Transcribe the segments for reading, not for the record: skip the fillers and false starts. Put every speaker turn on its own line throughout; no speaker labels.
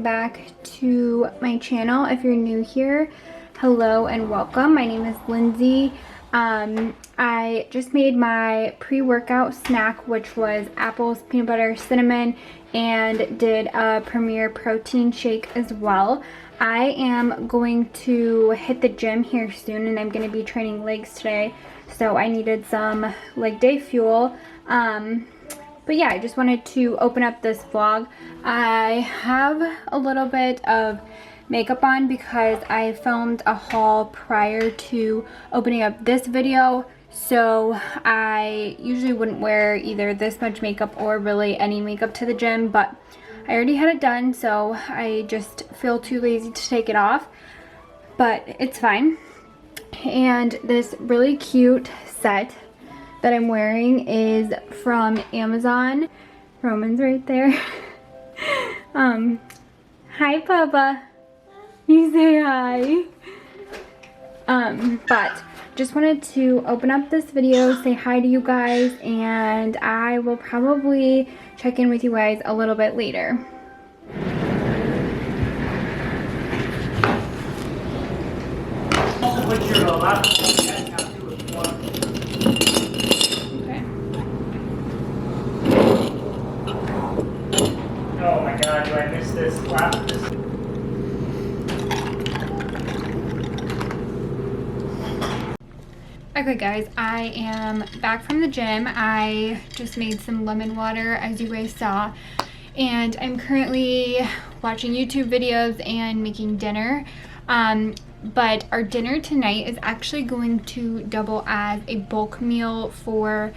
back to my channel. If you're new here, hello and welcome. My name is Lindsay. I just made my pre-workout snack, which was apples, peanut butter, cinnamon, and did a Premier protein shake as well. I am going to hit the gym here soon, and I'm going to be training legs today, so I needed some leg day fuel. But yeah, I just wanted to open up this vlog. I have a little bit of makeup on because I filmed a haul prior to opening up this video, so I usually wouldn't wear either this much makeup or really any makeup to the gym, but I already had it done, so I just feel too lazy to take it off, but it's fine. And this really cute set that I'm wearing is from Amazon. Roman's right there. Hi, Papa. You say hi. But just wanted to open up this video, say hi to you guys, and I will probably check in with you guys a little bit later.
Also put your laptop. Oh my god, do I miss this laptop?
Okay guys, I am back from the gym. I just made some lemon water, as you guys saw, and I'm currently watching YouTube videos and making dinner. But our dinner tonight is actually going to double as a bulk meal for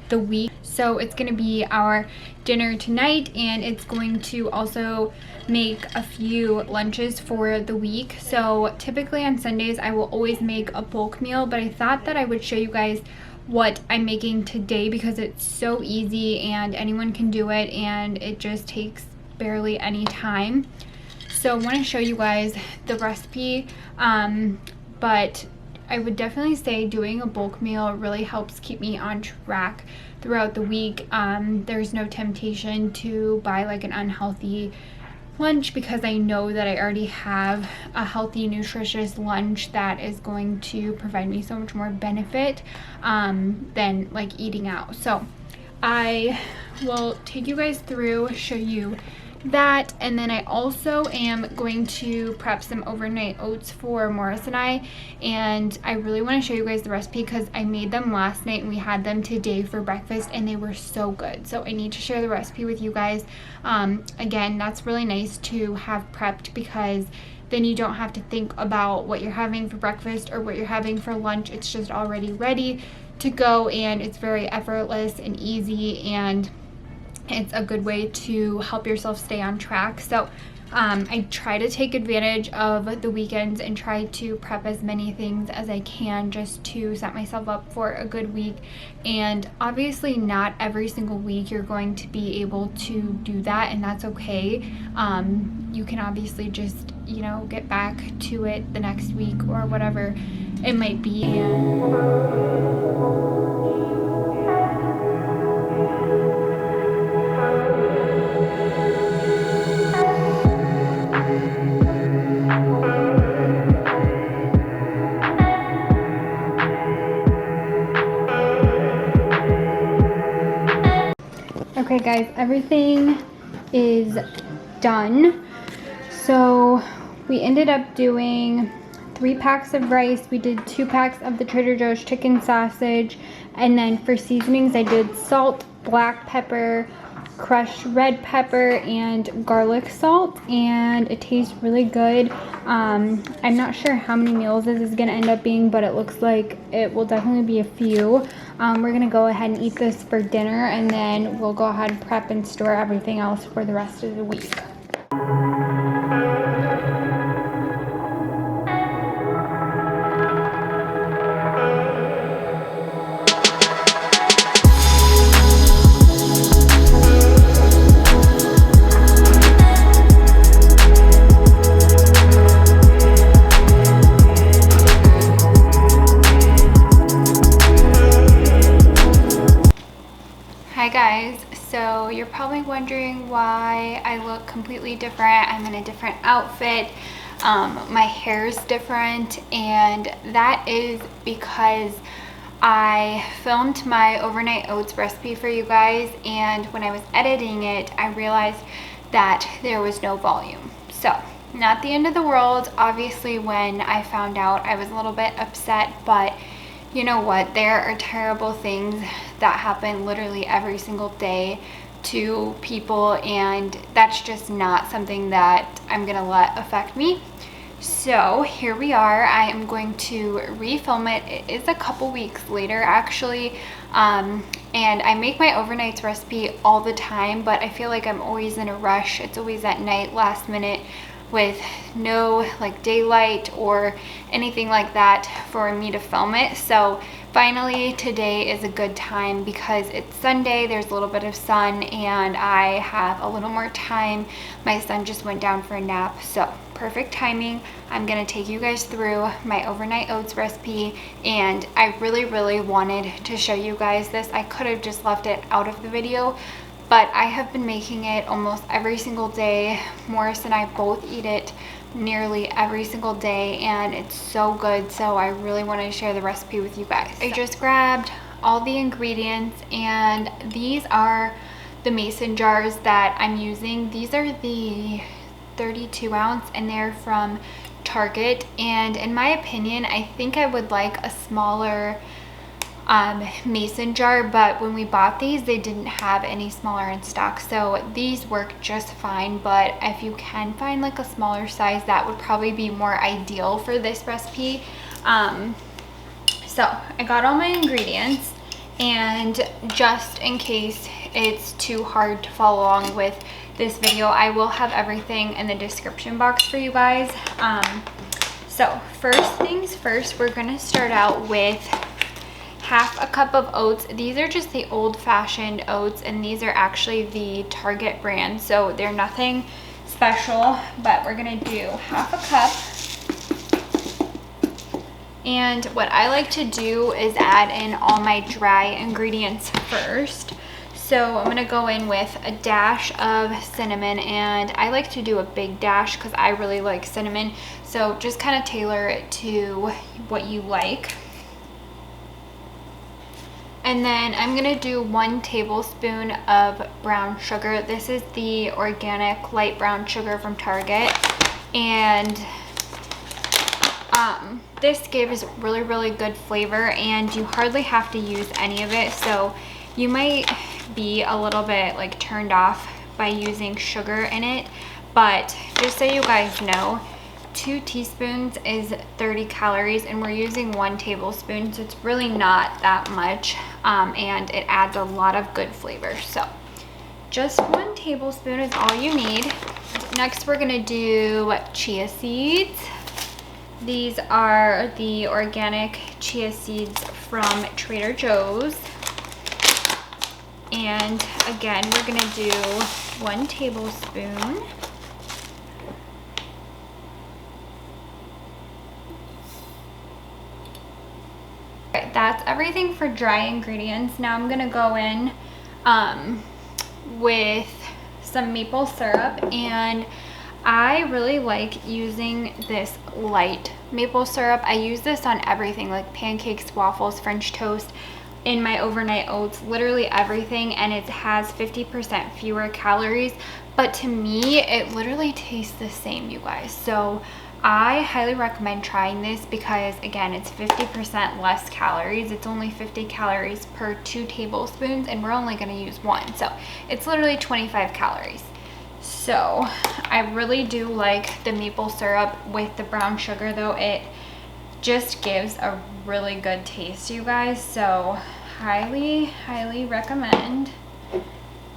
the week. So it's going to be our dinner tonight, and it's going to also make a few lunches for the week. So typically on Sundays I will always make a bulk meal, but I thought that I would show you guys what I'm making today because it's so easy and anyone can do it, and it just takes barely any time. So I want to show you guys the recipe, but I would definitely say doing a bulk meal really helps keep me on track throughout the week. There's no temptation to buy like an unhealthy lunch because I know that I already have a healthy, nutritious lunch that is going to provide me so much more benefit than like eating out. So I will take you guys through, show you that, and then I also am going to prep some overnight oats for Morris and I really want to show you guys the recipe because I made them last night and we had them today for breakfast and they were so good, so I need to share the recipe with you guys. Again, that's really nice to have prepped because then you don't have to think about what you're having for breakfast or what you're having for lunch. It's just already ready to go, and it's very effortless and easy, and it's a good way to help yourself stay on track. So I try to take advantage of the weekends and try to prep as many things as I can just to set myself up for a good week. And obviously not every single week you're going to be able to do that, and that's okay. You can obviously just, you know, get back to it the next week or whatever it might be. Okay guys, everything is done. So we ended up doing 3 packs of rice. We did 2 packs of the Trader Joe's chicken sausage, and then for seasonings I did salt, black pepper, crushed red pepper, and garlic salt, and it tastes really good. I'm not sure how many meals this is going to end up being, but it looks like it will definitely be a few. We're going to go ahead and eat this for dinner, and then we'll go ahead and prep and store everything else for the rest of the week. Hi guys, so you're probably wondering why I look completely different. I'm in a different outfit. My hair's different, and that is because I filmed my overnight oats recipe for you guys, and when I was editing it, I realized that there was no volume. So, not the end of the world. Obviously, when I found out, I was a little bit upset, but you know what? There are terrible things that happen literally every single day to people, and that's just not something that I'm gonna let affect me. So here we are. I am going to refilm it. It is a couple weeks later actually, and I make my overnights recipe all the time, but I feel like I'm always in a rush. It's always at night, last minute, with no like daylight or anything like that for me to film it. So finally today is a good time because it's Sunday, there's a little bit of sun, and I have a little more time. My son just went down for a nap, so perfect timing. I'm gonna take you guys through my overnight oats recipe, and I really wanted to show you guys this. I could have just left it out of the video, but I have been making it almost every single day. Morris and I both eat it nearly every single day, and it's so good, so I really wanted to share the recipe with you guys. I just grabbed all the ingredients, and these are the mason jars that I'm using. These are the 32 ounce, and they're from Target, and in my opinion, I think I would like a smaller mason jar, but when we bought these, they didn't have any smaller in stock, so these work just fine. But if you can find like a smaller size, that would probably be more ideal for this recipe. So I got all my ingredients, and just in case it's too hard to follow along with this video, I will have everything in the description box for you guys. So first things first, we're gonna start out with half a cup of oats. These are just the old-fashioned oats, and these are actually the Target brand, so they're nothing special, but we're gonna do half a cup. And what I like to do is add in all my dry ingredients first. So I'm gonna go in with a dash of cinnamon, and I like to do a big dash because I really like cinnamon, so just kind of tailor it to what you like. And then I'm gonna do 1 tablespoon of brown sugar. This is the organic light brown sugar from Target, and this gives really good flavor, and you hardly have to use any of it, so you might be a little bit like turned off by using sugar in it, but just so you guys know, 2 teaspoons is 30 calories, and we're using 1 tablespoon, so it's really not that much, and it adds a lot of good flavor. So just 1 tablespoon is all you need. Next, we're gonna do chia seeds. These are the organic chia seeds from Trader Joe's. And again, we're gonna do 1 tablespoon. Okay, that's everything for dry ingredients. Now I'm gonna go in with some maple syrup, and I really like using this light maple syrup. I use this on everything, like pancakes, waffles, French toast, in my overnight oats, literally everything, and it has 50% fewer calories, but to me it literally tastes the same, you guys. So I highly recommend trying this because again, it's 50% less calories. It's only 50 calories per 2 tablespoons, and we're only going to use 1, so it's literally 25 calories. So I really do like the maple syrup with the brown sugar, though. It just gives a really good taste, you guys, so highly recommend.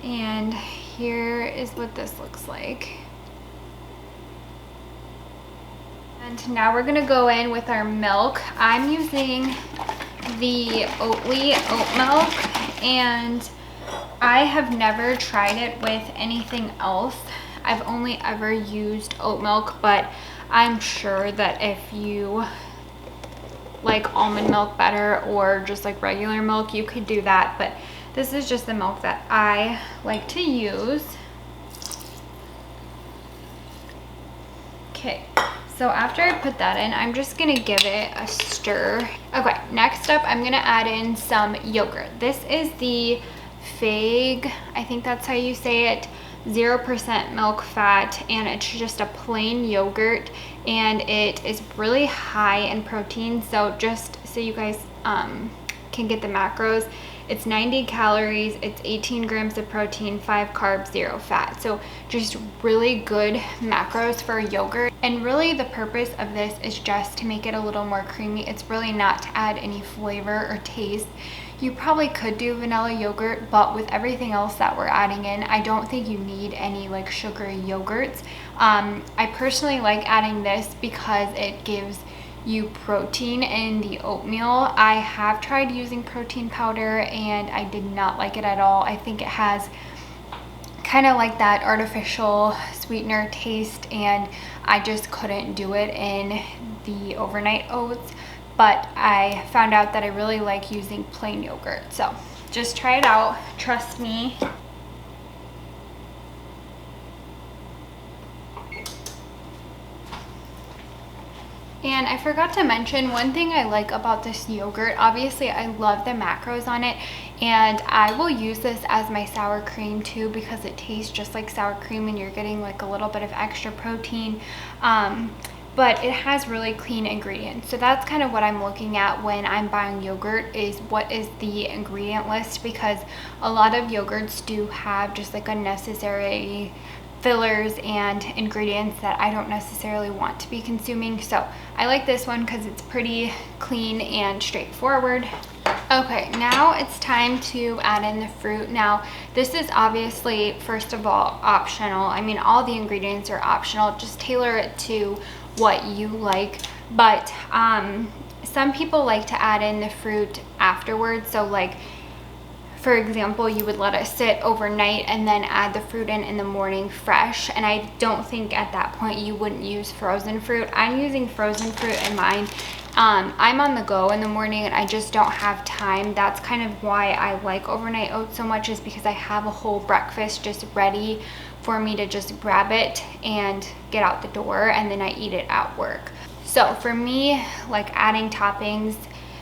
And here is what this looks like. And now we're gonna go in with our milk. I'm using the Oatly oat milk, and I have never tried it with anything else. I've only ever used oat milk, but I'm sure that if you like almond milk better or just like regular milk, you could do that. But This is just the milk that I like to use. Okay, so after I put that in, I'm just gonna give it a stir. Okay, next up, I'm gonna add in some yogurt. This is the Fig, I think that's how you say it, 0% milk fat, and it's just a plain yogurt, and it is really high in protein. So just so you guys can get the macros, it's 90 calories, it's 18 grams of protein, 5 carbs, 0 fat. So just really good macros for yogurt. And really the purpose of this is just to make it a little more creamy. It's really not to add any flavor or taste. You probably could do vanilla yogurt, but with everything else that we're adding in, I don't think you need any like sugary yogurts. I personally like adding this because it gives you protein in the oatmeal. I have tried using protein powder and I did not like it at all. I think it has kind of like that artificial sweetener taste, and I just couldn't do it in the overnight oats. But I found out that I really like using plain yogurt. So just try it out, trust me. And I forgot to mention one thing I like about this yogurt. Obviously, I love the macros on it, and I will use this as my sour cream too because it tastes just like sour cream and you're getting like a little bit of extra protein. But it has really clean ingredients. So that's kind of what I'm looking at when I'm buying yogurt, is what is the ingredient list, because a lot of yogurts do have just like unnecessary fillers and ingredients that I don't necessarily want to be consuming. So I like this one because it's pretty clean and straightforward. Okay, now it's time to add in the fruit. Now, this is obviously, first of all, optional. I mean, all the ingredients are optional. Just tailor it to what you like. But some people like to add in the fruit afterwards. So like, for example, you would let it sit overnight and then add the fruit in the morning fresh. And I don't think at that point you wouldn't use frozen fruit. I'm using frozen fruit in mine. I'm on the go in the morning and I just don't have time. That's kind of why I like overnight oats so much, is because I have a whole breakfast just ready for me to just grab it and get out the door, and then I eat it at work. So for me, like adding toppings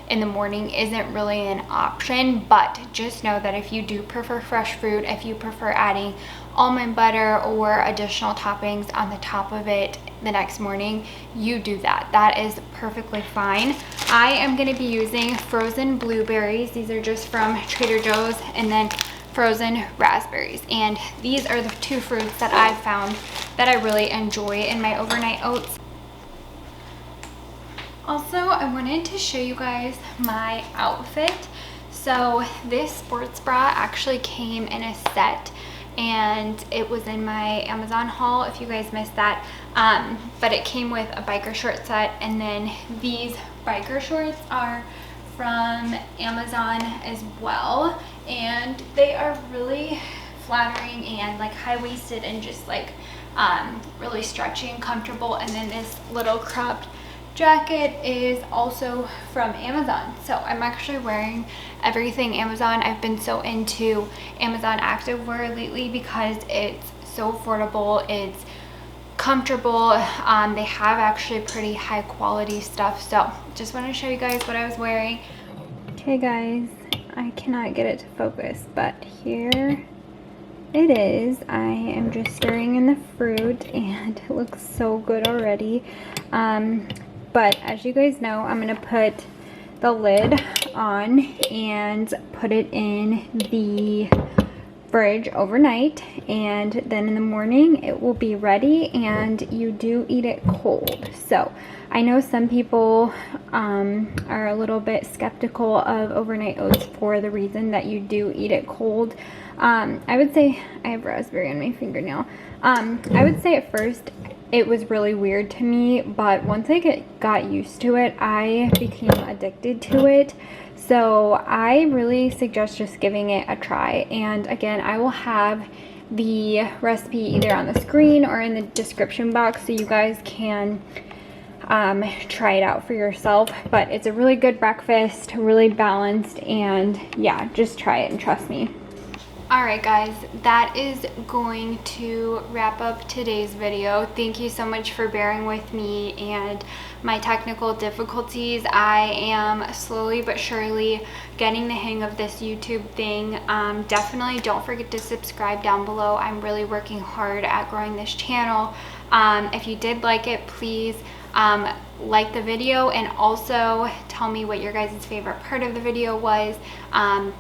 in the morning isn't really an option, but just know that if you do prefer fresh fruit, if you prefer adding almond butter or additional toppings on the top of it the next morning, you do that. That is perfectly fine. I am going to be using frozen blueberries. These are just from Trader Joe's, and then frozen raspberries. And these are the two fruits that I found that I really enjoy in my overnight oats. Also, I wanted to show you guys my outfit. So this sports bra actually came in a set, and it was in my Amazon haul if you guys missed that. But it came with a biker short set, and then these biker shorts are from Amazon as well, and they are really flattering and like high-waisted and just like really stretchy and comfortable. And then this little cropped jacket is also from Amazon. So I'm actually wearing everything Amazon. I've been so into Amazon activewear lately because it's so affordable, it's comfortable. They have actually pretty high quality stuff. So just want to show you guys what I was wearing. Okay guys, I cannot get it to focus, but here it is. I am just stirring in the fruit and it looks so good already. But as you guys know, I'm going to put the lid on and put it in the fridge overnight, and then in the morning it will be ready, and you do eat it cold. So I know some people are a little bit skeptical of overnight oats for the reason that you do eat it cold. I would say, I have raspberry on my fingernail. I would say at first it was really weird to me, but once I got used to it, I became addicted to it. So I really suggest just giving it a try. And again, I will have the recipe either on the screen or in the description box so you guys can try it out for yourself. But it's a really good breakfast, really balanced, and yeah, just try it and trust me. Alright guys, that is going to wrap up today's video. Thank you so much for bearing with me and my technical difficulties. I am slowly but surely getting the hang of this YouTube thing. Definitely don't forget to subscribe down below. I'm really working hard at growing this channel. If you did like it, please like the video, and also tell me what your guys' favorite part of the video was.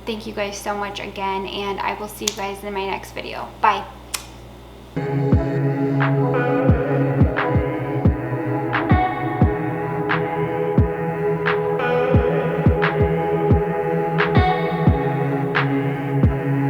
Thank you guys so much again, and I will see you guys in my next video. Bye.